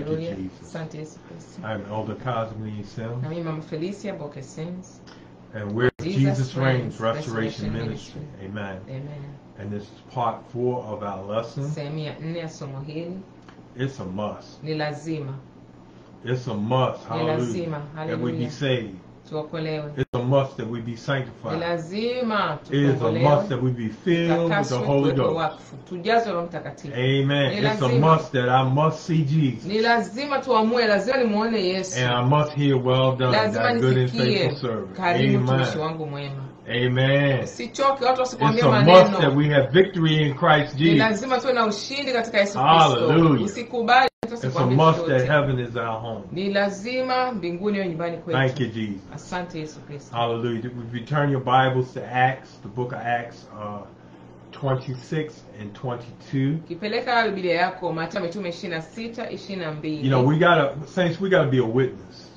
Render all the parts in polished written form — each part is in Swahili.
you, Jesus. I'm Elder Cosme Sims. And we're Jesus Reigns Restoration Ministry. Amen. And this is part 4 of our lesson. It's a must. It's a must. Hallelujah. That we be saved. It's a must that we be sanctified. It is a must that we be filled with the Holy Ghost. Amen. It's a must that I must see Jesus. And I must hear, well done, that good and faithful servant. Amen. Amen. It's a must that we have victory in Christ Jesus. Hallelujah. It's a must that heaven is our home. Thank you, Jesus. Hallelujah. If you turn your Bibles to Acts, the book of Acts 26 and 22. You know, saints, we gotta be a witness.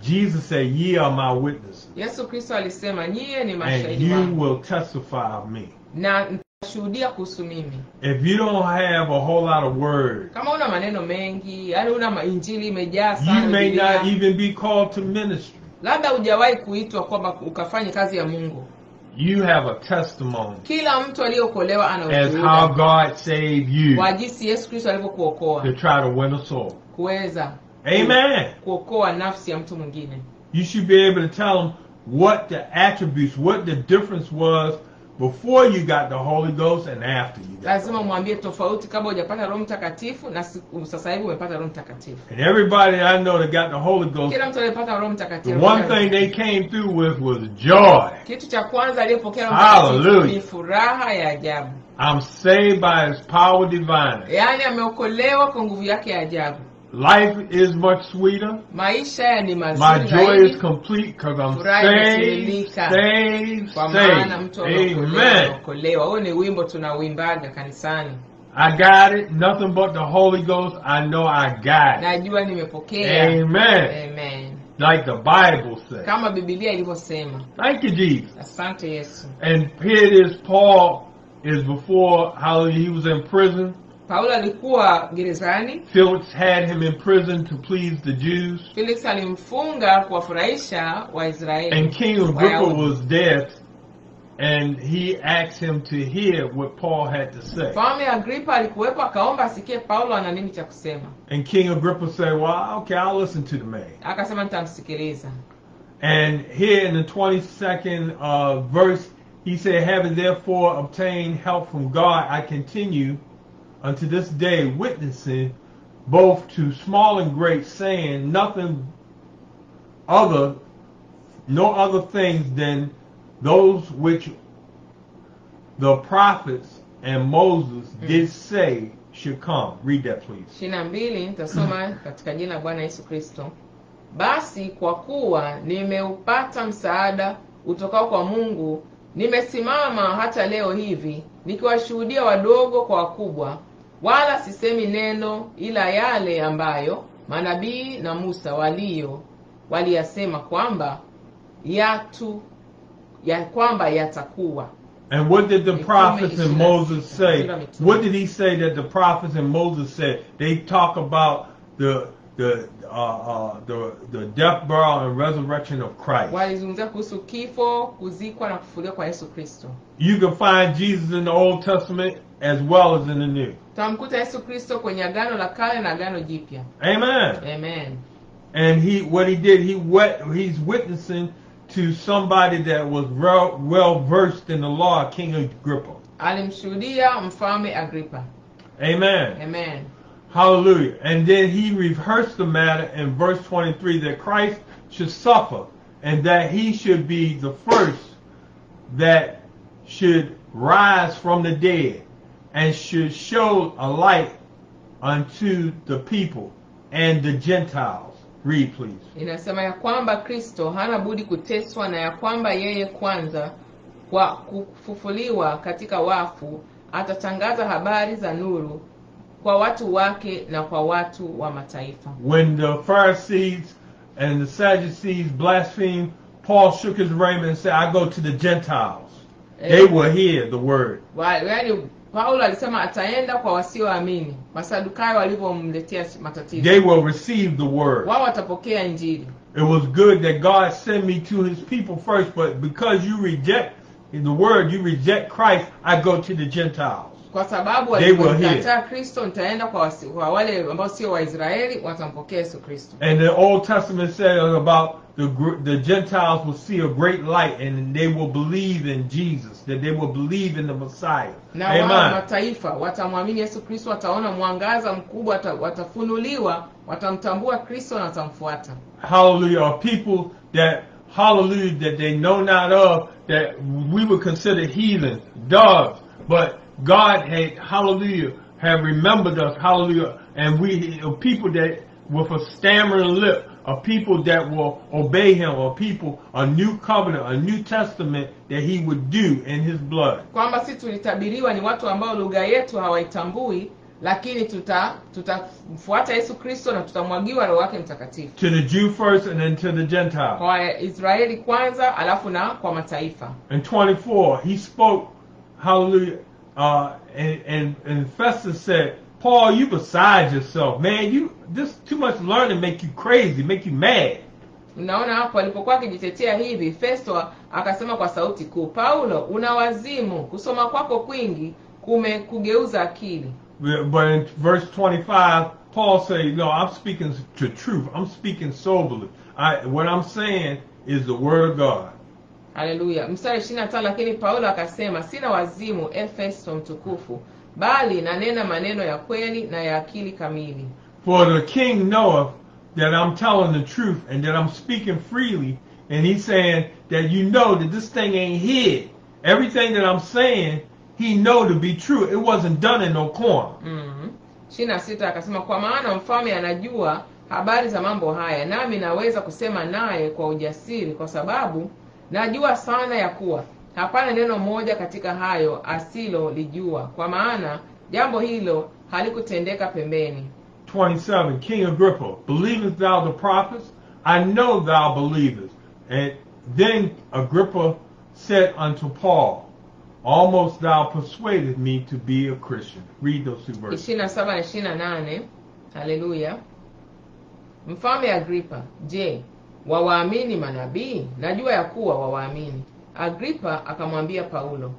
Jesus said, ye are my witnesses. And you will testify of me. If you don't have a whole lot of words, you may not even be called to ministry. You have a testimony as how God saved you to try to win a soul. Amen. You should be able to tell them what the attributes, what the difference was before you got the Holy Ghost and after you got the Holy Ghost. And everybody that I know that got the Holy Ghost, the one thing they came through with was joy. Hallelujah. I'm saved by His power divine. Life is much sweeter. My joy is complete because I'm saved. Amen. I got it. Nothing but the Holy Ghost. I know I got it. Amen. Like the Bible says. Thank you, Jesus. And here it is. Paul is before, hallelujah, he was in prison. Felix had him in prison to please the Jews. And King Agrippa was there, and he asked him to hear what Paul had to say. And King Agrippa said, well, okay, I'll listen to the man. And here in the 22nd verse, he said, having therefore obtained help from God, I continue unto this day witnessing both to small and great, saying no other things than those which the prophets and Moses did say should come. Read that, please. 22 tasoma katika jina la Bwana Yesu Kristo. Basi kwa kuwa nimeupata msaada utokao kwa Mungu, nimesimama hata leo hivi nikiwashuhudia wadogo kwa wakubwa, wala sisemi neno ila yale ambayo manabii na Musa waliyasema kwamba yatakuwa. And what did the prophets and Moses say? What did he say that the prophets and Moses said? They talk about the death, burial, and resurrection of Christ. You can find Jesus in the Old Testament as well as in the New. Amen. And he's witnessing to somebody that was well versed in the law, King Agrippa. Amen. Hallelujah. And then he rehearsed the matter in verse 23 that Christ should suffer and that he should be the first that should rise from the dead and should show a light unto the people and the Gentiles. Read, please. Inasema ya kwamba Kristo hana budi kuteswa na ya kwamba yeye kwanza kwa kufufuliwa katika wafu atatangaza habari za nuru kwa watu wake na kwa watu wa mataifa. When the Pharisees and the Sadducees blasphemed, Paul shook his raiment and said, I go to the Gentiles. They will hear the word. Paulo alisema ataenda kwa wasioamini. Masadukayo walipomletea matatizo, they will receive the word. wao watapokea injili. It was good that God sent me to his people first, but because you reject the word, you reject Christ, I go to the Gentiles. Kwa sababu walikataa Kristo, nitaenda kwa wale ambao sio Waisraeli, watampokea Yesu Kristo. And the Old Testament says about the Gentiles will see a great light and they will believe in Jesus, that they will believe in the Messiah. Na wao mataifa watamwamini Yesu Kristo, wataona mwangaza mkubwa, watafunuliwa, watamtambua Kristo na watamfuata. Hallelujah. People that, hallelujah, that they know not of, that we would consider heathens, dogs, but God had, hallelujah, have remembered us, hallelujah, and we people that with a stammering lip, a people that will obey him, a people, a new covenant, a new testament that he would do in his blood. Kwamba sisi tulitabiriwa ni watu ambao lugha yetu hawaitambui, lakini tutafuata Yesu Kristo na tutamwagiwa Roho wake Mtakatifu. To the Jew first and then to the Gentile. Kwa Israeli kwanza alafu na kwa mataifa. In 24 he spoke, hallelujah, and Festus said, Paul, you beside yourself, man. This too much learning make you crazy, make you mad. Unaona hapo alipokuwa akijitetea hivi, Festo akasema kwa sauti kuu, Paulo, una wazimu, kusoma kwako kwingi kugeuza akili. But in verse 25, Paul said, no, I'm speaking the truth. I'm speaking soberly. What I'm saying is the word of God. Haleluya. Mstari 25, lakini Paulo akasema, sina wazimu, Festo mtukufu, bali nanena maneno ya kweli na ya akili kamili. For the king knoweth that I'm telling the truth and that I'm speaking freely, and he's saying that you know that this thing ain't hid. Everything that I'm saying, he know to be true. It wasn't done in no corner. 26 akasema, kwa maana mfalme anajua habari za mambo haya, nami naweza kusema naye kwa ujasiri, kwa sababu najua sana ya kuwa hapana neno moja katika hayo asilo lijua, kwa maana jambo hilo halikutendeka pembeni. 27, King Agrippa, believest thou the prophets? I know thou believest. And then Agrippa said unto Paul, almost thou persuaded me to be a Christian. Read those two verses. 27 na 28. Haleluya. Mfalme Agrippa, je, wawaamini manabii? Najua ya kuwa wawaamini. Agrippa akamwambia Paulo,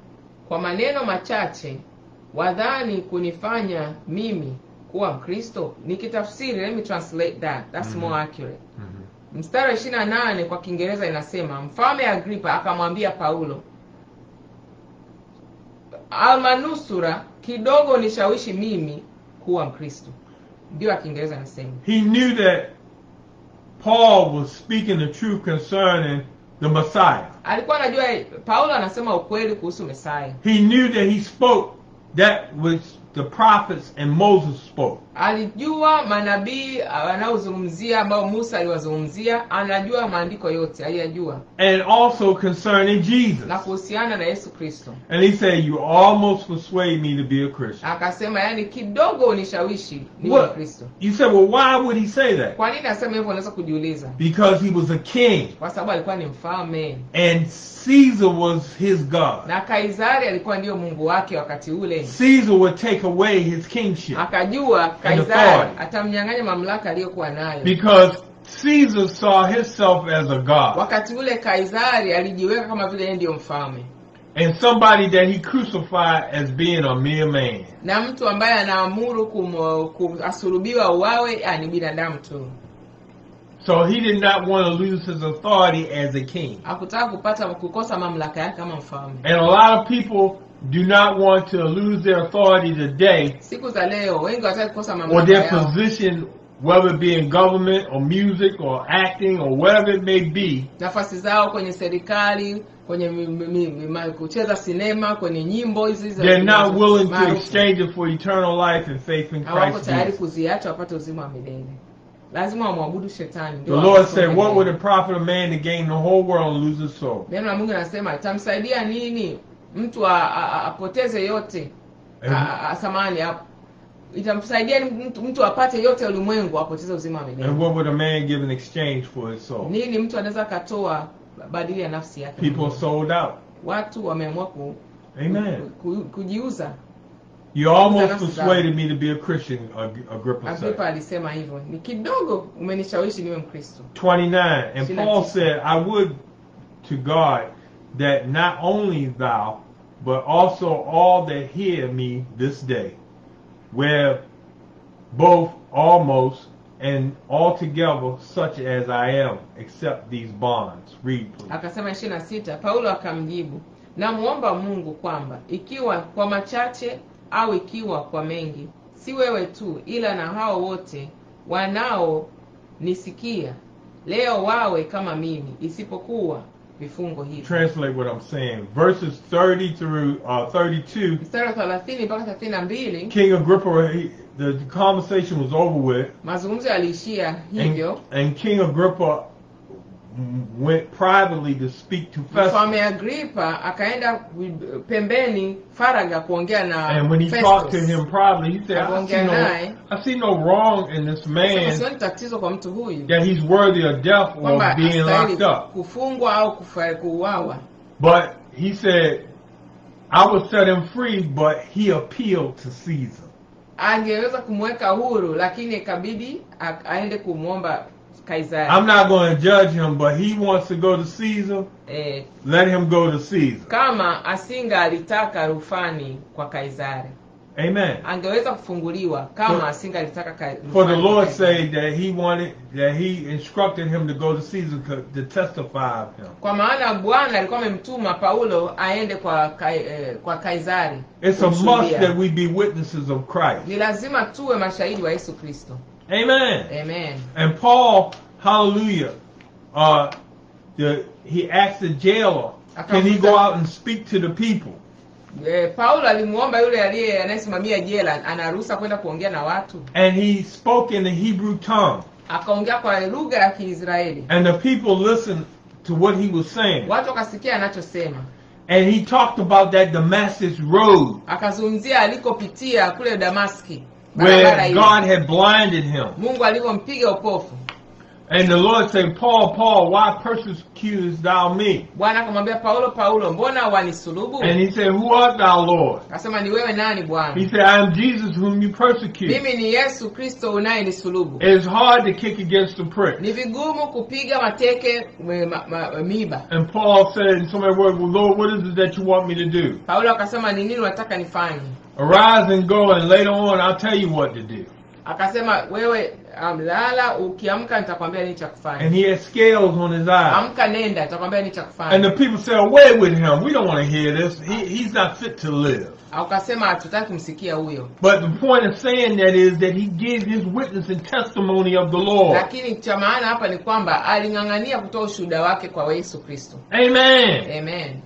kwa maneno machache wadhani kunifanya mimi kuwa Mkristo? Nikitafsiri, let me translate that. That's more accurate. Mstari 28 kwa Kiingereza inasema, Mfalme Agrippa akamwambia Paulo, almanusura kidogo nishawishi mimi kuwa Mkristo. Ndio Kiingereza inasema. He knew that Paul was speaking the truth concerning the Messiah. Alikuwa anajua Paulo anasema ukweli kuhusu Messiah. He knew that he spoke that which the prophets and Moses spoke. Alijua manabii wanaozungumzia ambao Musa aliwazungumzia, anajua maandiko yote, aliyajua. And also concerning Jesus. Na kuhusiana na Yesu Kristo. And he said, you almost persuade me to be a Christian. Akasema yani kidogo unishawishi niwe Mkristo. You said, well, why would he say that? Kwa nini asema hivyo? Unaweza kujiuliza. Because he was a king. Kwa sababu alikuwa ni mfalme. And Caesar was his God. Na Kaisari alikuwa ndio Mungu wake wakati ule. Caesar would take away his kingship. Akajua Kaisari atamnyang'anya mamlaka aliyokuwa nayo. Because Caesar saw himself as a God. Wakati ule Kaisari alijiweka kama vile yeye ndio mfalme. And somebody that he crucified as being a mere man. Na mtu ambaye anaamuru asulubiwa uwawe ni binadamu tu. So he did not want to lose his authority as a king. Hakutaka kukosa mamlaka yake kama mfalme. And a lot of people do not want to lose their authority today. Siku za leo wengi wataka kukosa mamlaka or their yao. position, whether it be in government or music or acting or whatever it may be. Nafasi zao kwenye serikali, kwenye kucheza sinema, kwenye nyimbo hizi. They're not willing to exchange it for eternal life and faith in Christ. Hawako tayari kuziacha wapate uzima wa milele. Lazima wamwabudu shetani. The Lord said, what would it profit a man to gain the whole world and lose his soul? Neno la Mungu linasema itamsaidia nini mtu apoteze yote? Samani hapo. Itamsaidia mtu apate yote ulimwengu apoteze uzima wa milele. And what would a man give in exchange for his soul? Nini mtu anaweza katoa badili ya nafsi yake? People are sold out. Watu wameamua kujiuza. You almost persuaded me to be a Christian, Agrippa said. Agrippa alisema hivyo. Ni kidogo umenishawishi niwe Mkristo. 29. And Paul said, I would to God that not only thou, but also all that hear me this day, where both almost and altogether such as I am, except these bonds. Read, please. Akasema 26, Paulo akamjibu, namuomba Mungu kwamba ikiwa kwa machache au ikiwa kwa mengi, si wewe tu ila na hao wote wanao nisikia leo wawe kama mimi, isipokuwa vifungo hivi. Translate what I'm saying. Verses 30 through 32. Mstari 30 mpaka 32. King Agrippa, the conversation was over with. Mazungumzo yaliishia hivyo. And King Agrippa went privately to speak to Festus. Mfalme Agrippa akaenda pembeni faraga kuongea na Festus. And when he talked to him privately, he said, I see no wrong in this man that he's worthy of death or being locked up. Kufungwa au kuuawa. But he said, I would set him free, but he appealed to Caesar. Angeweza kumweka huru, lakini ikabidi aende kumwomba Kaisari. I'm not going to judge him, but he wants to go to Caesar. Let him go to Caesar. Kama asinga alitaka rufani kwa Kaisari. Amen. Angeweza kufunguliwa kama asinga alitaka rufani. For the Lord said that he instructed him to go to Caesar to testify of him. Kwa maana Bwana alikuwa amemtuma Paulo aende kwa Kaisari. It's a must that we be witnesses of Christ. Ni lazima tuwe mashahidi wa Yesu Kristo. Amen. Amen. And Paul, hallelujah, he asked the jailer, can he go out and speak to the people? Paulo alimuomba yule anayesimamia jela anaruhusa kwenda kuongea na watu. And he spoke in the Hebrew tongue. Akaongea kwa lugha ya Kiisraeli. And the people listened to what he was saying. Watu wakasikia anachosema. And he talked about that Damascus road. Akazungumzia alikopitia kule Damaski. Where God had blinded him. Mungu alipompiga upofu. And the Lord said, Paul, Paul, why persecutest thou me? Bwana akamwambia Paulo, Paulo, mbona wanisulubu? And he said, who art thou, Lord? Akasema, ni wewe nani Bwana? He said, I am Jesus whom you persecute. Mimi ni Yesu Kristo unayenisulubu. It is hard to kick against the pricks. Ni vigumu kupiga mateke miba. And Paul said in so many words, well, Lord, what is it that you want me to do? Paulo akasema, ni nini unataka nifanye? Arise and go, and later on I'll tell you what to do. Akasema, wewe lala, ukiamka nitakwambia nini cha kufanya. And he had scales on his eyes. Amka nenda, nitakwambia nini cha kufanya. And the people said, away with him. We don't want to hear this. He's not fit to live. Akasema, hatutaki kumsikia huyo. But the point of saying that is that he gave his witness and testimony of the Lord. Lakini cha maana hapa ni kwamba aling'ang'ania kutoa ushuhuda wake kwa Yesu Kristo. Amen. Amen.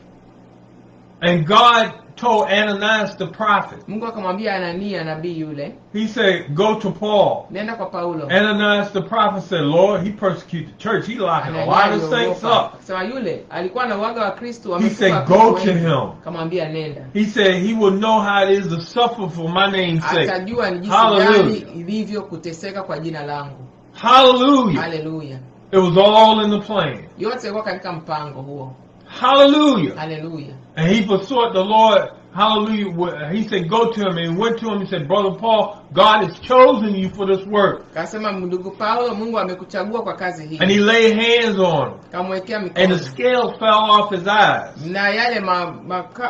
And God told Ananias the prophet. Mungu akamwambia Anania nabii yule. He said, go to Paul. Nenda kwa Paulo. Ananias the prophet said, Lord, he persecuted the church. He locking a lot of saints up. Sema yule alikuwa na waga wa Kristo. He said, go to him. Akamwambia nenda. He said he will know how it is to suffer for my name's sake. Atajua ni jinsi gani ilivyo kuteseka kwa jina langu. Hallelujah. Hallelujah. It was all in the plan. Yote ilikuwa katika mpango huo. Hallelujah. Hallelujah. And he besought the Lord, hallelujah, he said, go to him. And he went to him and said, Brother Paul, God has chosen you for this work. Kasema ndugu Paulo, Mungu amekuchagua kwa kazi hii. And he laid hands on him. Kamwekea mikono. And the scales fell off his eyes. Na yale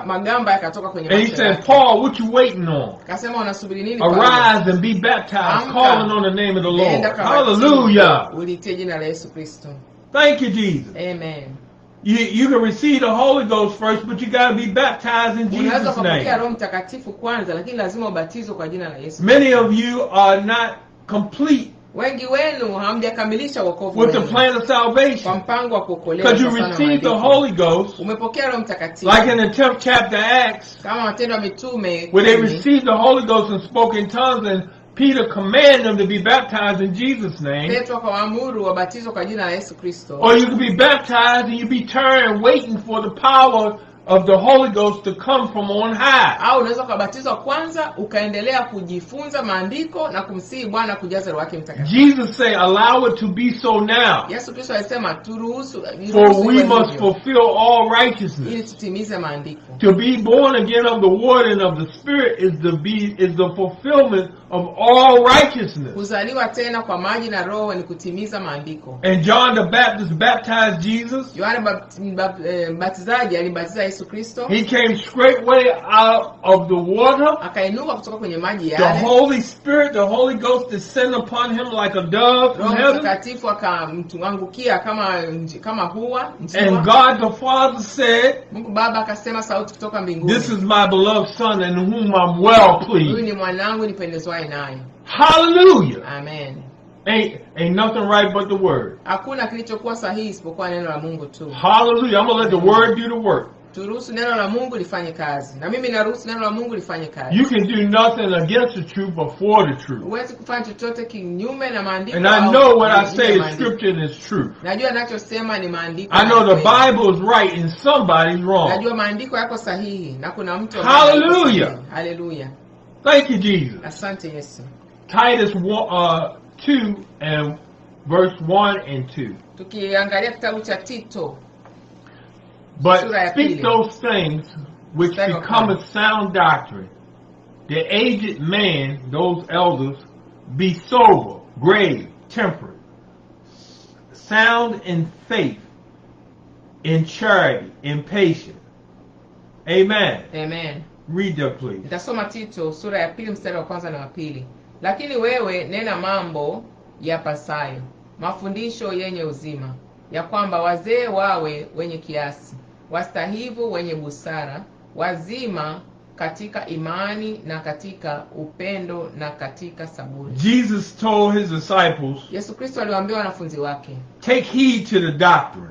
magamba yakatoka kwenye macho. And he said, Paul, what you waiting on? Kasema unasubiri nini? Arise and be baptized, calling on the name of the Lord. Hallelujah. Ulitie jina la Yesu Kristo. Thank you, Jesus. Amen. You can receive the Holy Ghost first, but you got to be baptized in Jesus' name. Many of you are not complete with the plan of salvation. Because you received the Holy Ghost, like in the 10th chapter Acts, where they received the Holy Ghost and spoke in tongues, and Peter commanded them to be baptized in Jesus' name. Or you can be baptized and you be turned waiting for the power of the Holy Ghost to come from on high. Au unaweza kubatizwa kwanza ukaendelea kujifunza maandiko na kumsihi Bwana kujaza Roho wake Mtakatifu. Jesus say, allow it to be so now. Yesu Kristo alisema turuhusu, for we must fulfill all righteousness. Ili tutimize maandiko. To be born again of the water and of the Spirit is the fulfillment of all righteousness. Kuzaliwa tena kwa maji na Roho ni kutimiza maandiko. And John the Baptist baptized Jesus. Yohana Mbatizaji alibatiza Yesu Kristo. He came straightway out of the water. Akainuka kutoka kwenye maji yale. The Holy Spirit, the Holy Ghost descended upon him like a dove from heaven. Mtakatifu akamwangukia kama hua. And God the Father said, Mungu Baba akasema sauti kutoka mbinguni, this is my beloved Son in whom I'm well pleased. Huyu ni mwanangu nipendezwaye naye. Hallelujah. Amen. Ain't nothing right but the word. Hakuna kilichokuwa sahihi isipokuwa neno la Mungu tu. Hallelujah. I'm going to let the word do the work. Turuhusu neno la Mungu lifanye kazi. Na mimi naruhusu neno la Mungu lifanye kazi. You can do nothing against the truth but for the truth. Huwezi kufanya chochote kinyume na maandiko. And I know what I say is scripture and is truth. Najua ninachosema ni maandiko. I know the Bible is right and somebody's wrong. Najua maandiko yako sahihi na kuna mtu Hallelujah. Hallelujah. Thank you, Jesus. Asante Yesu. Titus 2 and verse 1 and 2. Tukiangalia kitabu cha Tito. But speak those things which become a sound doctrine. The aged man, those elders, be sober, grave, temperate, sound in faith, in charity, in patience. Amen. Amen. Read that please. Nitasoma Tito sura ya 2 mstari wa 1 na wa 2. Lakini wewe nena mambo yapasayo, mafundisho yenye uzima, ya kwamba wazee wawe wenye kiasi, wastahivu, wenye busara, wazima katika imani na katika upendo na katika saburi. Jesus told his disciples, Yesu Kristo aliwaambia wanafunzi wake, take heed to the doctrine.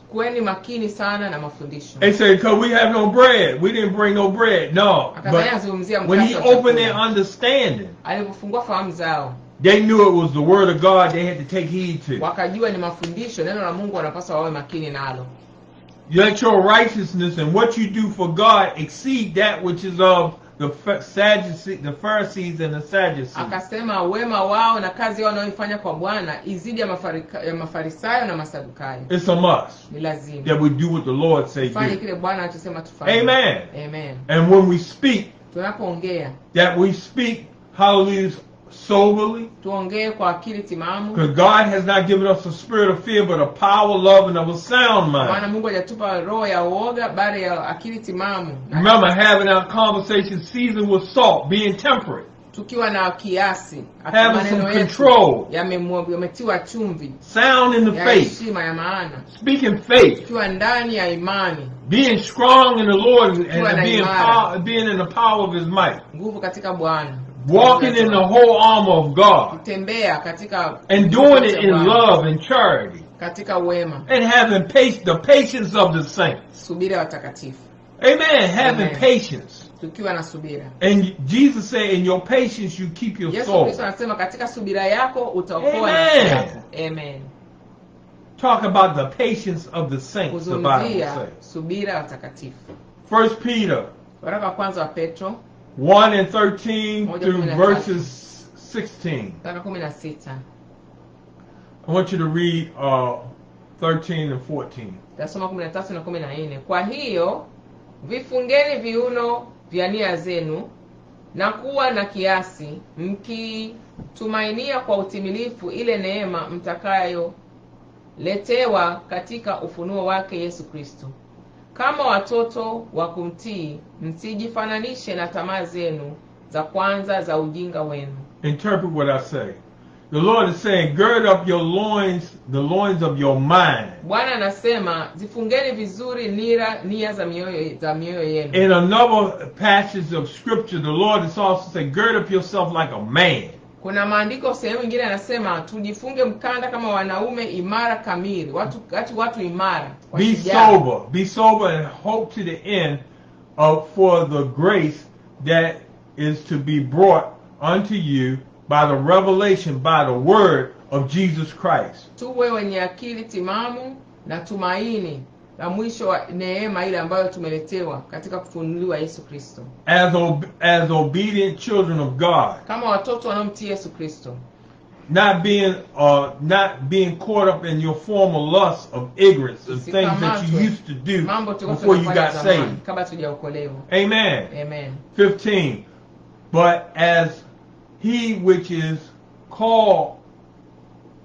Kuweni makini sana na mafundisho. They said, because we have no bread. We didn't bring no bread. No. But when he opened their understanding, alipofungua fahamu zao, they knew it was the word of God they had to take heed to. Wakajua ni mafundisho, neno la Mungu wanapaswa wawe makini nalo. Let your righteousness and what you do for God exceed that which is of the Pharisees and the Sadducees. Akasema wema wao na kazi yao wanayoifanya kwa Bwana izidi ya Mafarisayo na Masadukayo. It's a must. Ni lazima that we do what the Lord says. Fanye kile Bwana anachosema tufanye. Amen. Amen. And when we speak, tunapoongea, that we speak, hallelujah, soberly. Tuongee kwa akili timamu. Because God has not given us a spirit of fear, but a power, love, and of a sound mind. Maana Mungu hajatupa roho ya uoga, bali ya akili timamu. Remember having our conversation seasoned with salt, being temperate. Tukiwa na kiasi, having some control. Yametiwa chumvi. Sound in the faith. Heshima ya maana. Speaking faith. Tukiwa ndani ya imani. Being strong in the Lord and being in the power of his might. Nguvu katika Bwana. Walking in the whole armor of God. Kutembea katika, and doing it in love and charity. Katika wema. And having the patience of the saints. Subira watakatifu. Amen. Having patience. Tukiwa na subira. And Jesus said, in your patience you keep your soul. Yesu Kristo anasema katika subira yako utaokoa nafsi yako. Amen. Talk about the patience of the saints, the Bible says. Subira watakatifu. 1 Peter. Waraka wa kwanza wa Petro 1 and 13 through verses 16. I want you to read 13 and 14. Tasoma 13 na 14. Kwa hiyo vifungeni viuno vya nia zenu na kuwa na kiasi, mkitumainia kwa utimilifu ile neema mtakayo letewa katika ufunuo wake Yesu Kristo. Kama watoto wa kumtii, msijifananishe na tamaa zenu za kwanza za ujinga wenu. Interpret what I say. The Lord is saying, gird up your loins, the loins of your mind. Bwana anasema, zifungeni vizuri nia za mioyo yenu. In another passage of scripture, the Lord is also saying, gird up yourself like a man. Kuna maandiko sehemu nyingine anasema tujifunge mkanda kama wanaume imara kamili, watu imara. Be sober and hope to the end for the grace that is to be brought unto you by the revelation, by the word of Jesus Christ. Tuwe wenye akili timamu na tumaini la mwisho wa neema ile ambayo tumeletewa katika kufunuliwa Yesu Kristo. As obedient children of God. Kama watoto wanaomtii Yesu Kristo. Not being caught up in your former lust of ignorance of things that you used to do before you got saved. Amen. Amen. 15. But as he which is called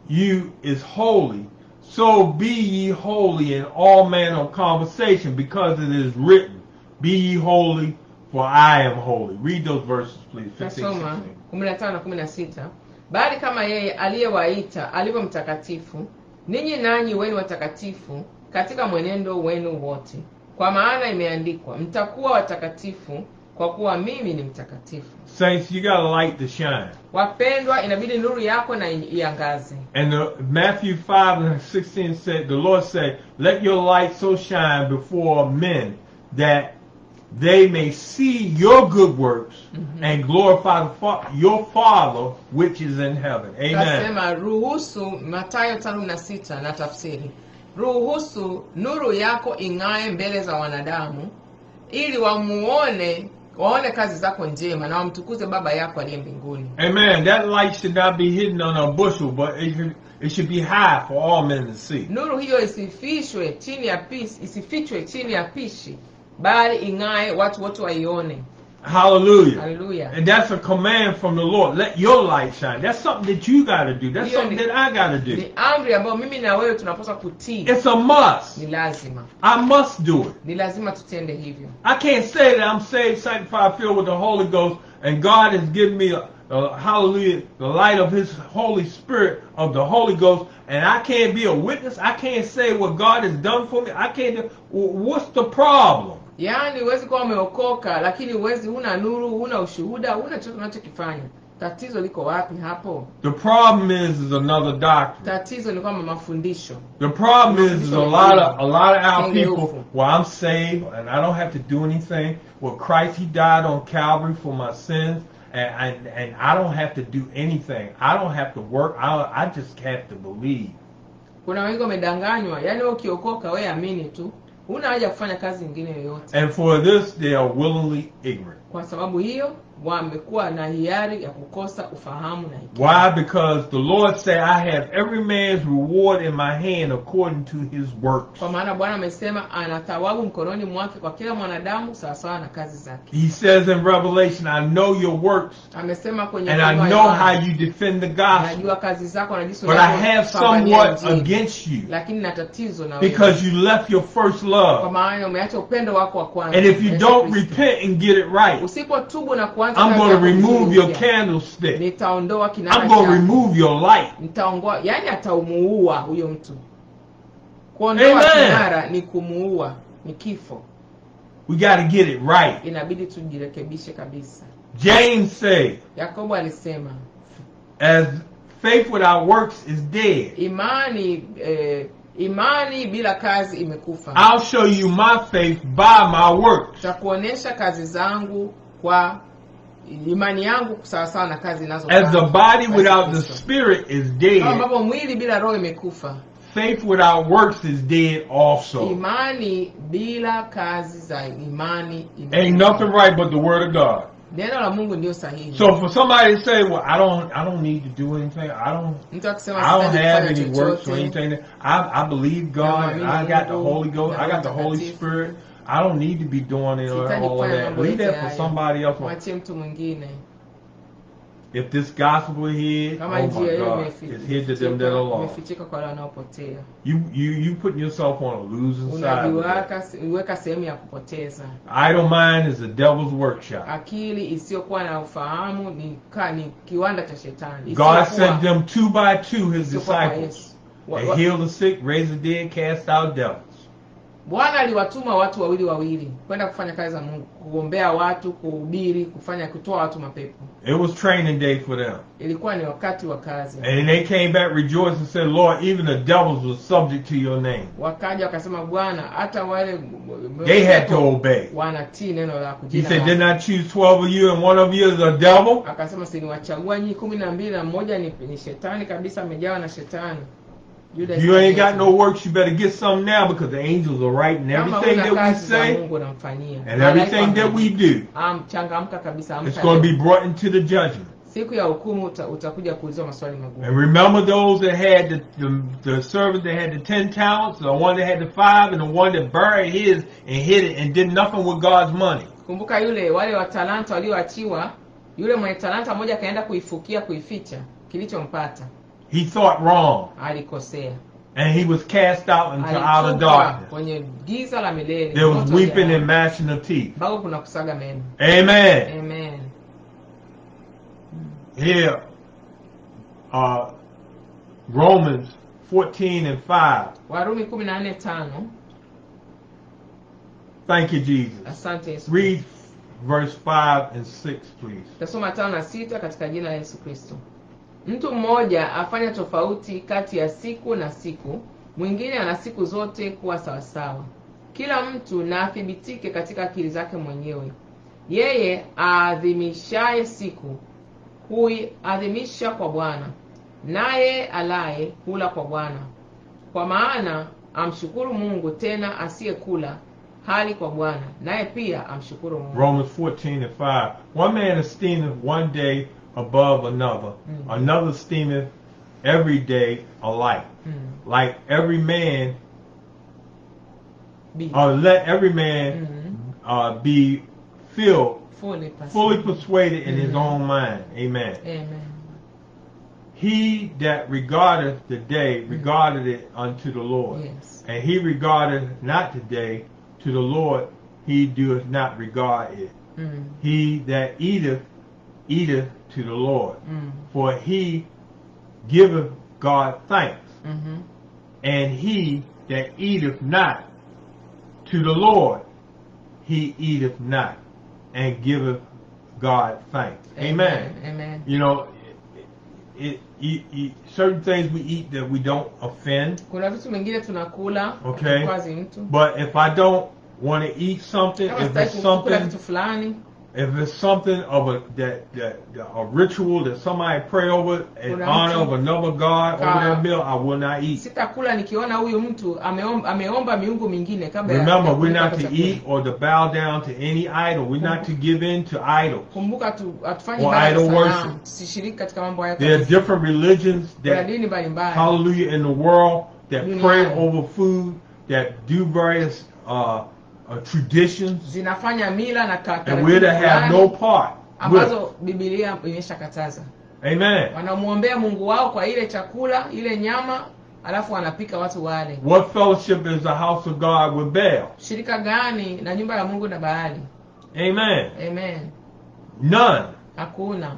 you is holy, so be ye holy in all manner of conversation, because it is written, be ye holy, for I am holy. Read those verses, please. 15, 16. Bali kama yeye aliyewaita alivyo mtakatifu, ninyi nanyi weni watakatifu katika mwenendo wenu wote. Kwa maana imeandikwa, mtakuwa watakatifu kwa kuwa mimi ni mtakatifu. Saints, you got a light to shine. Wapendwa, inabidi nuru yako na iangaze. And Matthew 5:16 said, the Lord said, let your light so shine before men that they may see your good works and glorify your Father which is in heaven. Amen. Kasema ruhusu, Mathayo 5:6 na tafsiri. Ruhusu nuru yako ing'ae mbele za wanadamu ili waone kazi zako njema na wamtukuze Baba yako aliye mbinguni. Amen. That light should not be hidden on a bushel, but it should be high for all men to see. Nuru hiyo isifichwe chini ya pishi, bali ing'ae watu wote waione. Hallelujah. Hallelujah. And that's a command from the Lord. Let your light shine. That's something that you got to do. That's something that I got to do. Ni amri ambayo mimi na wewe tunapaswa kutii. It's a must. Ni lazima. I must do it. Ni lazima tutende hivyo. I can't say that I'm saved, sanctified, filled with the Holy Ghost, and God has given me hallelujah, the light of His Holy Spirit, of the Holy Ghost, and I can't be a witness. I can't say what God has done for me. I can't do. What's the problem? Yaani huwezi kuwa umeokoka lakini huna nuru, huna ushuhuda, huna chochote unachokifanya. Tatizo liko wapi hapo? The problem is another doctrine. Tatizo ni kwamba mafundisho. The problem is a lot of our people, well, I'm saved and I don't have to do anything. Well, Christ, He died on Calvary for my sins, and I don't have to do anything. I don't have to work. I just have to believe. Kuna wengi wamedanganywa. Yaani ukiokoka wewe amini tu. Huna haja kufanya kazi nyingine yoyote. And for this they are willingly ignorant. Kwa sababu hiyo wamekuwa na hiari ya kukosa ufahamu na hekima. Why? Because the Lord said, I have every man's reward in my hand according to his works. Kwa maana Bwana amesema ana thawabu mkononi mwake kwa kila mwanadamu sawasawa na kazi zake. He says in Revelation, I know your works. Amesema kwenye and I know how you defend the gospel. Najua kazi zako na jinsi but I have somewhat against you. Lakini na tatizo na wewe. Because you left your first love. Kwa maana umeacha upendo wako wa kwanza. And if you don't repent and get it right, usipotubu na kuanza I'm going to remove your candlestick. Nitaondoa kinara chako. I'm going to remove your light. Nitaondoa, yani ataumuua huyo mtu. Kuondoa kinara ni kumuua, ni kifo. We got to get it right. Inabidi tujirekebishe kabisa. James said, Yakobo alisema, as faith without works is dead. Imani bila kazi imekufa. I'll show you my faith by my works. Takuonesha kazi zangu kwa imani yangu sawasawa na kazi ninazofanya. As the body without the spirit is dead, kama ambavyo mwili bila roho imekufa, faith without works is dead also. Imani bila kazi za imani imekufa. Ain't nothing right but the word of God. Neno la Mungu ndio sahihi. So for somebody to say, well, I don't need to do anything. I don't have any works or anything. I believe God. I got the Holy Ghost. I got the Holy Spirit. I don't need to be doing it or all of that. Leave that for somebody else. If this gospel is, oh my God, it's hid to them that are lost. You putting yourself on a losing side. Idle mind is the devil's workshop. God sent them 2 by 2, his disciples. They heal the sick, raise the dead, cast out devils. Bwana aliwatuma watu wawili kwenda kufanya kazi za Mungu, kuombea watu, kuhubiri, kutoa watu mapepo. It was training day for them. Ilikuwa ni wakati wa kazi. And they came back rejoicing and said, Lord, even the devils were subject to your name. Wakaja wakasema, Bwana, hata wale they had to obey. Wanatii neno lako. He said, didn't I choose 12 of you and one of you is a devil? Akasema, si niwachagua nyinyi 12 na mmoja ni shetani kabisa, amejawa na shetani. If you ain't got no works, you better get some now, because the angels are writing everything that we say and everything that we do. It's going to be brought into the judgment. And remember those that had the servant that had the 10 talents, the one that had the 5, and the one that buried his and hid it and did nothing with God's money. Kumbuka wale wa talanta walioachiwa, yule mwenye talanta moja kaenda kuifukia kuificha kilichompata. He thought wrong. Alikosea. And he was cast out into outer darkness. Kwenye giza la milele. There was weeping and gnashing of teeth. Bado kuna kusaga meno. Amen. Amen. Here, Romans 14:5. Warumi 14:5. Thank you, Jesus. Asante Yesu. Read verse 5 and 6, please. Tasoma 5 na 6 katika jina la Yesu Kristo. Mtu mmoja afanya tofauti kati ya siku na siku, mwingine ana siku zote kuwa sawasawa. Kila mtu na athibitike katika akili zake mwenyewe. Yeye aadhimishaye siku huiadhimisha kwa Bwana, naye alaye hula kwa Bwana, kwa maana amshukuru Mungu, tena asiyekula hali kwa Bwana, naye pia amshukuru Mungu. Romans 14:5. One man esteemeth one day above another, another esteemeth every day alike. Like every man, let every man be fully persuaded in his own mind. Amen. Amen. He that regardeth the day regardeth it unto the Lord. Yes. And he regardeth not the day, to the Lord he doeth not regard it. He that eateth to the Lord, for he giveth God thanks. And he that eateth not to the Lord, he eateth not, and giveth God thanks. Amen. Amen. You know, certain things we eat that we don't offend. Kuna vitu mengine tunakula, okay. But if I don't want to eat something, if it's something of a ritual that somebody pray over in honor of another god over that meal, I will not eat. Sitakula nikiona huyu mtu ameomba miungu mingine kabla. Remember, we're not to eat or to bow down to any idol. We're not to give in to idols. Kumbuka atufanye or idol worship. Sishiriki katika mambo yake. There are different religions that, hallelujah, in the world that pray over food, that do various traditions, zinafanya mila na and we're to have no part ambazo Biblia imeshakataza. Amen. Wanamuombea Mungu wao kwa ile chakula, ile nyama, alafu wanapika watu wale. What fellowship is the house of God with Baal? Shirika gani na nyumba ya Mungu na Baali? Amen. Amen. None. Hakuna.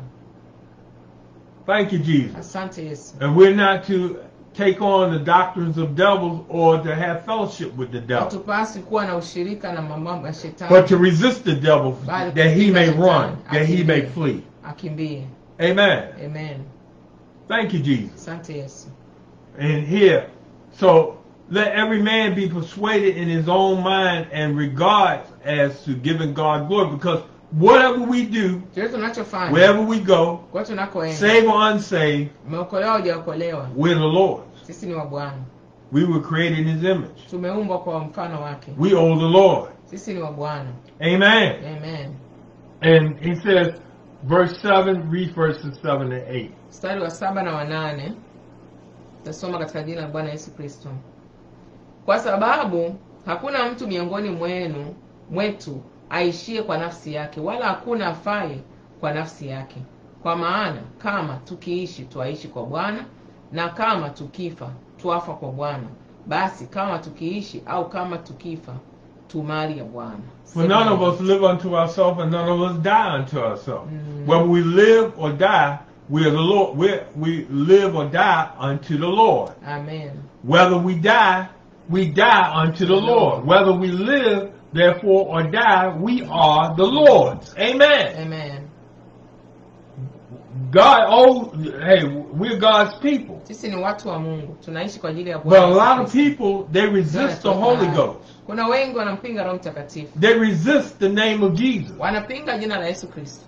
Thank you, Jesus. Asante Yesu. And we're not to take on the doctrines of devils or to have fellowship with the devil. But to resist the devil that he may run, that he may flee. Amen. Amen. Thank you, Jesus. Yes. And here, so let every man be persuaded in his own mind and regard as to giving God glory, because whatever we do, wherever we go, save or unsaved, we're the Lord's. We were created in his image. We owe the Lord. Amen. Amen. And he says, verse 7, read verses 7 and 8. Mstari wa 7 na 8. Tasoma katika jina la Bwana Yesu Kristo. Kwa sababu hakuna mtu miongoni mwetu aishie kwa nafsi yake, wala hakuna afaye kwa nafsi yake. Kwa maana kama tukiishi twaishi kwa Bwana, na kama tukifa twafa kwa Bwana. Basi kama tukiishi au kama tukifa tu mali ya Bwana. For none of us live unto ourselves, and none of us die unto ourselves. Whether we live or die, we are the Lord. We live or die unto the Lord. Amen. Whether we die unto the Lord. Whether we live, therefore, or die, we are the Lord's. Amen. Amen. We're God's people. Sisi ni watu wa Mungu. Tunaishi kwa ajili ya Bwana. But a lot of people, they resist the Holy Ghost. Kuna wengi wanampinga Roho Mtakatifu. They resist the name of Jesus. Wanapinga jina la Yesu Kristo.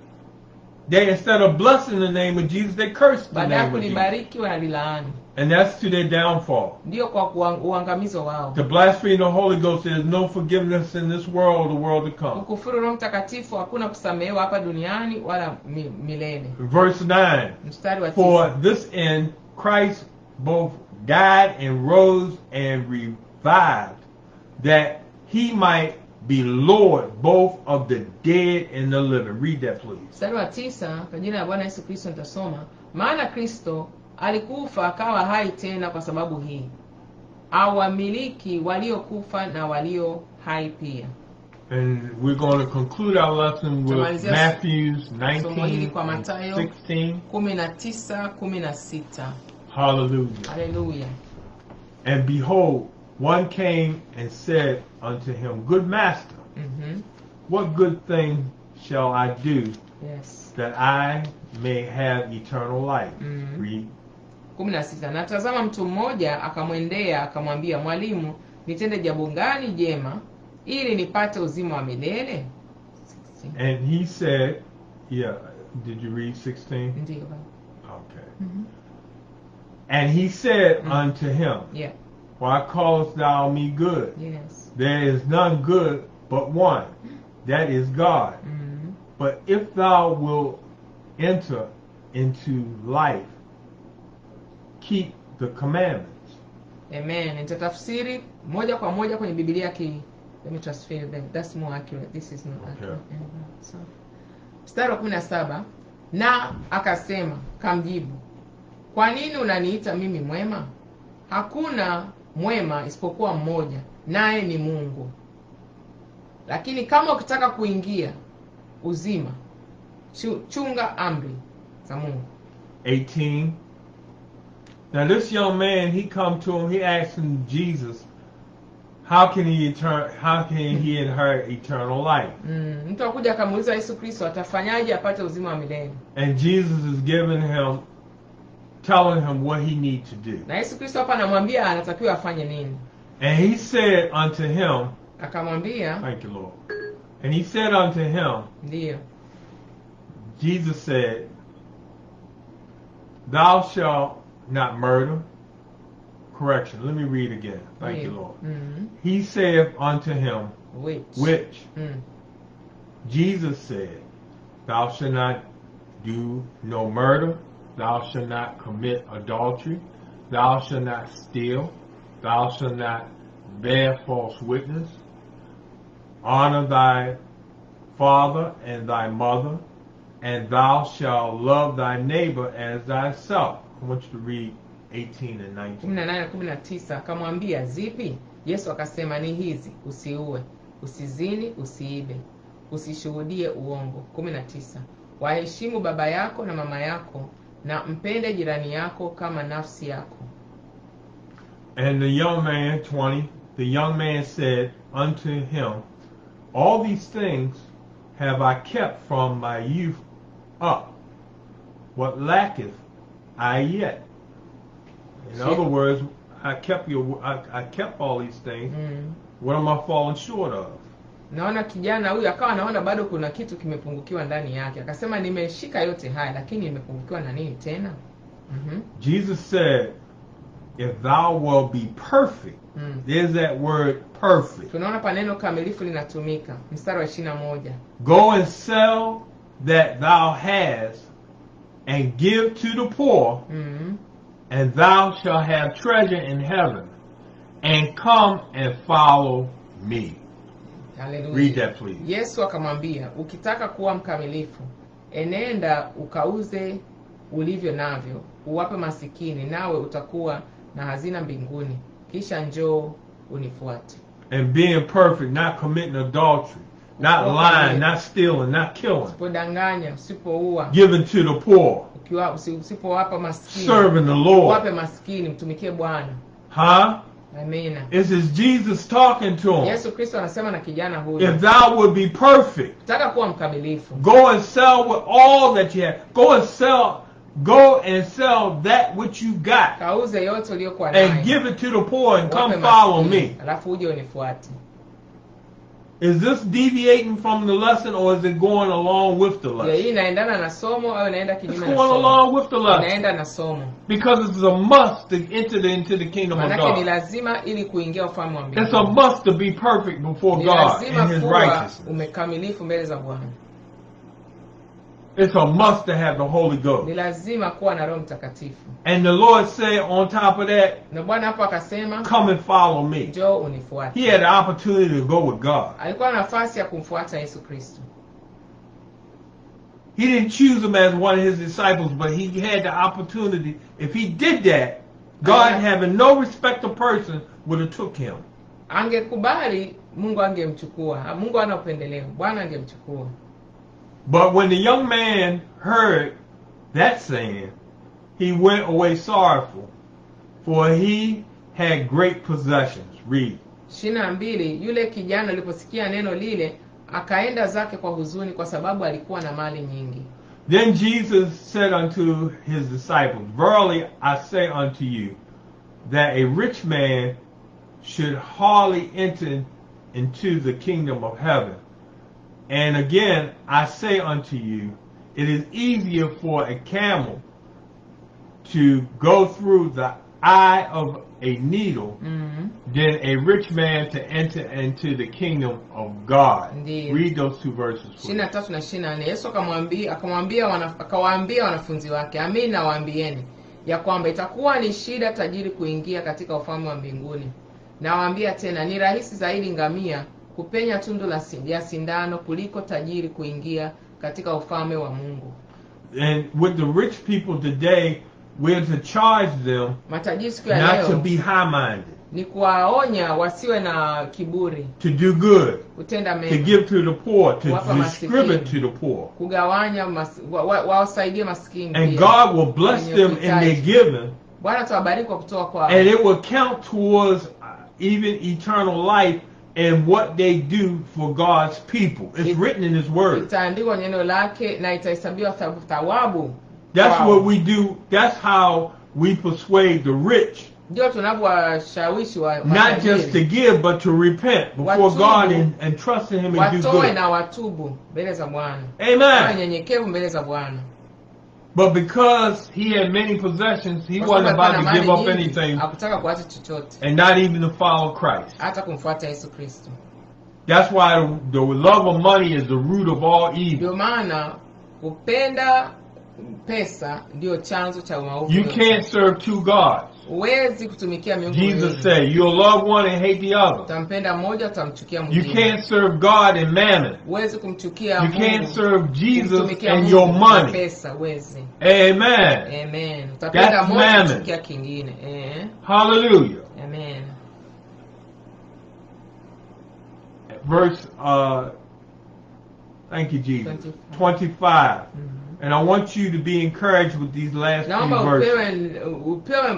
they, instead of blessing the name of Jesus, they cursed the baada ya name of Jesus. kulibariki wanalilaani. And that's to their downfall. Ndio kwa uangamizo wao. To blaspheme the Holy Ghost, there is no forgiveness in this world, the world to come. Kukufuru Roho Mtakatifu hakuna kusamehewa hapa duniani wala milele. Verse 9. Mstari wa 9. For this end Christ both died and rose and revived, that he might be Lord both of the dead and the living. Read that, please. Mstari wa 9, kwa jina la Bwana Yesu Kristo nitasoma. Maana Kristo alikufa akawa hai tena kwa sababu hii, awamiliki waliokufa na walio hai pia. And we're going to conclude our lesson with Matthew 19:16. 19:16. Hallelujah. Hallelujah. And behold, one came and said unto him, Good master, what good thing shall I do, yes, that I may have eternal life? Read. 16. Na tazama mtu mmoja akamwendea akamwambia, Mwalimu, nitende jambo gani jema ili nipate uzima wa milele? 16. And he said, yeah, did you read 16? Ndiyo. Okay. And he said unto him, yeah, Why callest thou me good? Yes. There is none good but one, that is God. But if thou wilt enter into life, keep the commandments. Amen. Nitatafsiri moja kwa moja kwenye Biblia ki. Let me transfer that. That's more accurate. This is not accurate. So, mstari wa 17. Na akasema, kamjibu, kwa nini unaniita mimi mwema? Hakuna mwema isipokuwa mmoja, naye ni Mungu. Lakini kama ukitaka kuingia uzima, chunga amri za Mungu. 18. Now this young man, he come to him, he asked him, Jesus, how can he inherit eternal life? Mtu akuja akamuuliza Yesu Kristo atafanyaje apate uzima wa milele? And Jesus is telling him what he needs to do. Na Yesu Kristo hapa anamwambia anatakiwa afanye nini. And he said unto him, akamwambia, thank you, Lord. And he said unto him, ndiyo. Jesus said, Thou shalt not murder. Correction, let me read again. Thank you, Lord. He saith unto him, which? Jesus said, Thou shalt not do no murder, thou shalt not commit adultery, thou shalt not steal, thou shalt not bear false witness, honor thy father and thy mother, and thou shalt love thy neighbor as thyself. I want you to read 18 and 19. 18-19. Akamwambia, zipi? Yesu akasema, ni hizi: usiue, usizini, usiibe, usishuhudie uongo. 19. Waheshimu baba yako na mama yako, na mpende jirani yako kama nafsi yako. And the young man, 20, the young man said unto him, All these things have I kept from my youth up. What lacketh I yet? In other words, I kept all these things. What am I falling short of? Naona kijana huyu akawa naona bado kuna kitu kimepungukiwa ndani yake. Akasema, nimeshika yote haya, lakini nimepungukiwa na nini tena? Jesus said, if thou wilt be perfect. There's that word perfect. Tunaona pa neno kamilifu linatumika. Mstari wa 21. Go and sell that thou hast, and give to the poor, and thou shalt have treasure in heaven, and come and follow me. Hallelujah. Read that, please. Yesu akamwambia, ukitaka kuwa mkamilifu, enenda ukauze ulivyo navyo, uwape masikini, nawe utakuwa na hazina mbinguni, kisha njoo unifuate. And being perfect, not committing adultery, not lying, not stealing, not killing. Usipodanganya, usipoua. Giving to the poor. Usipowapa maskini. Serving the Lord. Wape maskini, mtumikie Bwana. Huh? Amen. This is Jesus talking to him. Yesu Kristo anasema na kijana huyu, if thou would be perfect, taka kuwa mkamilifu, go and sell with all that you have. Go and sell that which you got. Kauze yote uliyokuwa nayo. And give it to the poor and come follow me. Alafu uje unifuate. Is this deviating from the lesson, or is it going along with the lesson? Hii inaendana na somo au inaenda kinyume na It's going somo? along with the lesson. Inaenda na somo. Because it's a must to enter into the kingdom of Manake ni God. lazima ili kuingia ufalme wa mbinguni. It's a must to be perfect before God in His righteousness. Umekamilifu mbele za Bwana. It's a must to have the Holy Ghost. Ni lazima kuwa na Roho Mtakatifu. And the Lord said on top of that, na Bwana hapo akasema, come and follow me. Njoo unifuate. He had the opportunity to go with God. Alikuwa na nafasi ya kumfuata Yesu Kristo. He didn't choose him as one of his disciples, but he had the opportunity. If he did that, God, having no respect of person, would have took him. Angekubali, Mungu angemchukua. Mungu hana upendeleo. Bwana angemchukua. But when the young man heard that saying, he went away sorrowful, for he had great possessions. Read. 22, yule kijana aliposikia neno lile, akaenda zake kwa huzuni kwa sababu alikuwa na mali nyingi. Then Jesus said unto his disciples, verily I say unto you, that a rich man should hardly enter into the kingdom of heaven. And again, I say unto you, it is easier for a camel to go through the eye of a needle than a rich man to enter into the kingdom of God. Indeed. Read those two verses. 23 na 24. Yesu akawaambia wanafunzi wake, amini nawaambieni ya kwamba itakuwa ni shida tajiri kuingia katika ufalme wa mbinguni. Nawaambia tena, ni rahisi zaidi ngamia kupenya tundu la sindano kuliko tajiri kuingia katika ufalme wa Mungu. And with the rich people today, we're to charge them matajiri siku ya not to leo be high-minded, ni kuwaonya wasiwe na kiburi, to do good, kutenda to mema, give to the poor, to Kuwapa distribute to masikini, the poor. kugawanya wawasaidie maskini. And pia, God will bless wenye them in kuhitaji. their giving, Bwana atawabariki kwa kutoa kwao. and it will count towards even eternal life and what they do for God's people. It's written in His Word. Itaandikwa neno lake na itahesabiwa thawabu. That's what we do. That's how we persuade the rich, Ndio tunavyowashawishi not just to give, but to repent before Watubu. God and trust in Him and do watoe good. na watubu mbele za Bwana. Amen. Nyenyekevu mbele za Bwana. But because he had many possessions, he wasn't about to give up anything hakutaka kuacha chochote, and not even to follow Christ. hata kumfuata Yesu Kristo. That's why the love of money is the root of all evil. Ndio maana kupenda pesa ndio chanzo cha maovu. You can't serve two gods. Huwezi kutumikia miungu Jesus miwili. said, you'll love one and hate the other. Utampenda mmoja utamchukia You mwingine. can't serve God and mammon. Huwezi kumchukia You Mungu. can't serve Jesus kumtumikia and Mungu your kwa money. pesa huwezi. Amen. Amen. Utapenda That's moja mammon. kuchukia kingine. Hallelujah. Amen. Verse, thank you, Jesus. 25. And I want you to be encouraged with these last few Naomba verses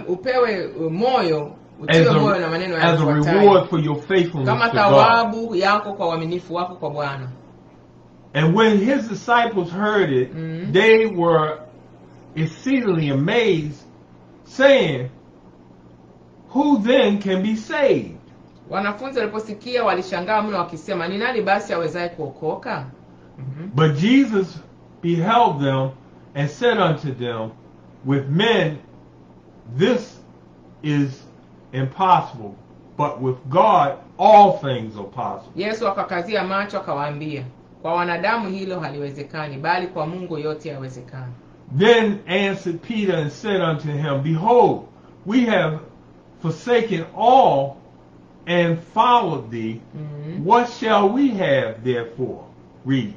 upewe moyo, utiwe moyo na maneno as a yafuatayo. reward for your faithfulness Kama to God. thawabu yako kwa uaminifu wako kwa Bwana. And when his disciples heard it, they were exceedingly amazed, saying, who then can be saved? Wanafunzi waliposikia walishangaa mno wakisema, ni nani basi awezaye kuokoka? But Jesus beheld them and said unto them, with men this is impossible, but with God all things are possible. Yesu akakazia macho akawaambia, kwa wanadamu hilo haliwezekani, bali kwa Mungu yote yawezekana. Then answered Peter and said unto him, behold, we have forsaken all and followed thee. What shall we have therefore? Read.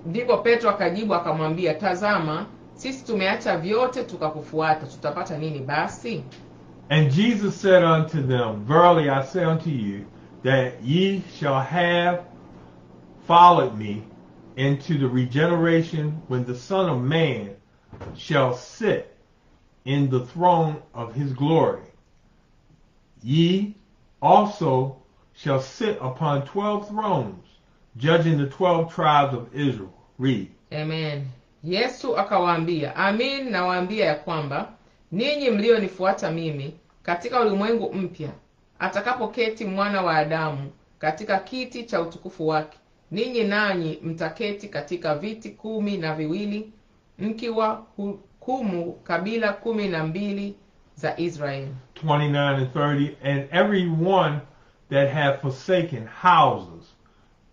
Ndipo Petro akajibu akamwambia, tazama, sisi tumeacha vyote tukakufuata, tutapata nini basi? And Jesus said unto them, verily I say unto you, that ye shall have followed me into the regeneration when the Son of Man shall sit in the throne of his glory. Ye also shall sit upon 12 thrones, judging the 12 tribes of Israel. Read. Amen. Yesu akawaambia, amin nawaambia ya kwamba ninyi mlionifuata mimi katika ulimwengu mpya atakapoketi mwana wa Adamu katika kiti cha utukufu wake. Ninyi nanyi mtaketi katika viti 12, mkiwa hukumu kabila 12 za Israeli. 29 and 30, and every one that hath forsaken houses,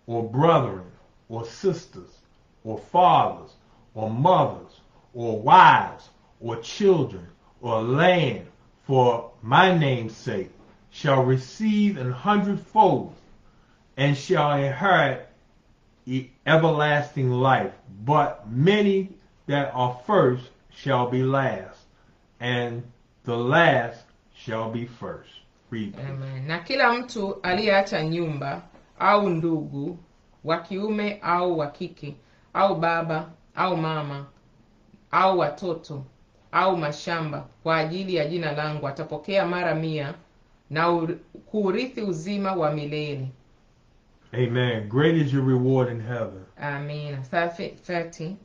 or brethren, or sisters, or fathers, or mothers, or wives, or children, or land, for my name's sake, shall receive 100-fold, and shall inherit everlasting life. But many that are first shall be last, and the last shall be first. Read. Amen. Na kila mtu aliyeacha nyumba au ndugu wa kiume au wa kike au baba au mama au watoto au mashamba kwa ajili ya jina langu atapokea mara 100 na kuurithi uzima wa milele. Amen. Great is your reward in heaven. Amen. 30.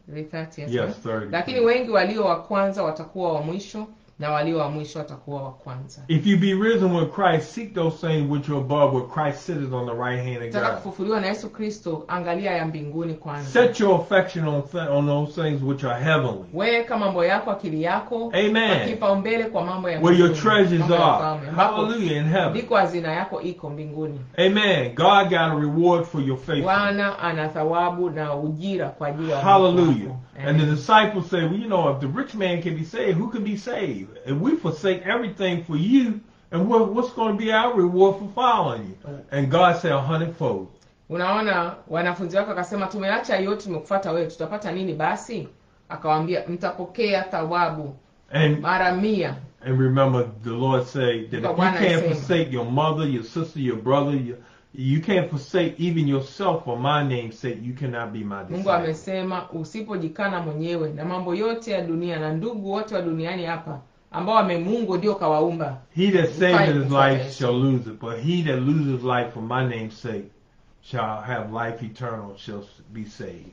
Yes, 30. Lakini wengi walio wa kwanza watakuwa wa mwisho, na walio wa mwisho watakuwa wa kwanza. If you be risen with Christ, seek those things which are above, where Christ sitteth on the right hand of Taka God. kufufuliwa na Yesu Kristo, angalia ya mbinguni kwanza. Set your affection on those things which are heavenly. Weka mambo yako, akili yako, Amen. kipaumbele kwa mambo ya Where your mbinguni, treasures mambo ya are. ufalme. Hallelujah, in heaven. Ndiko hazina yako iko mbinguni. Amen. God got a reward for your faithfulness. Bwana ana thawabu na ujira kwa ajili ya Hallelujah. Amen. And the disciples say, well, you know, if the rich man can be saved, who can be saved? And we forsake everything for you, and what's going to be our reward for following you? And God said 100-fold. Unaona, wanafunzi wake akasema, tumeacha yote tumekufuata wewe, tutapata nini basi? Akawaambia, mtapokea thawabu mara 100. And remember, the Lord said that if you can't forsake your mother, your sister, your brother, you can't forsake even yourself for my name's sake, you cannot be my disciple. Mungu amesema usipojikana mwenyewe na mambo yote ya dunia na ndugu wote wa duniani hapa ambao Mungu ndio kawaumba. He that saveth his life shall lose it, but he that loses life for my name's sake shall have life eternal, shall be saved.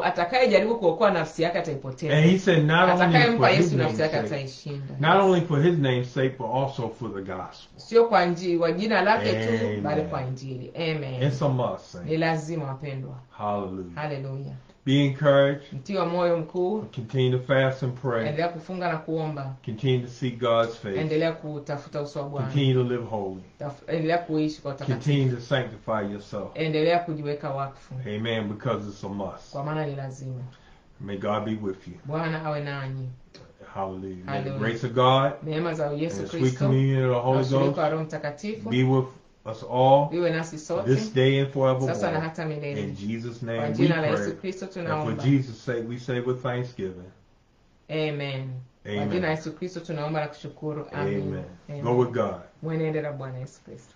Atakayejaribu kuokoa nafsi yake ataipoteza. And he said not only for his name's sake, not only for his name's sake, but also for the gospel. Sio kwa jina lake tu, bali kwa Injili. Amen. It's a must. Ni lazima wapendwa. Hallelujah. Hallelujah. Be encouraged. Mtiwa moyo mkuu. Continue to fast and pray. Endelea kufunga na kuomba. Continue to seek God's face. Endelea kutafuta uso wa Bwana. Continue to live holy. Endelea kuishi kwa utakatifu. Continue to sanctify yourself. Endelea kujiweka wakfu. Amen, because it's a must. Kwa maana ni lazima. May God be with you. Bwana awe nanyi. Hallelujah. May the grace of God, neema za Yesu Kristo, sweet communion of the Holy Ghost be with us all this day and forevermore. In Jesus' name we pray. And for Jesus' sake we say with thanksgiving. Amen. Kwa jina la Yesu Kristo tunaomba na kushukuru. Amen. Go with God. Mwenende na Bwana Yesu Kristo.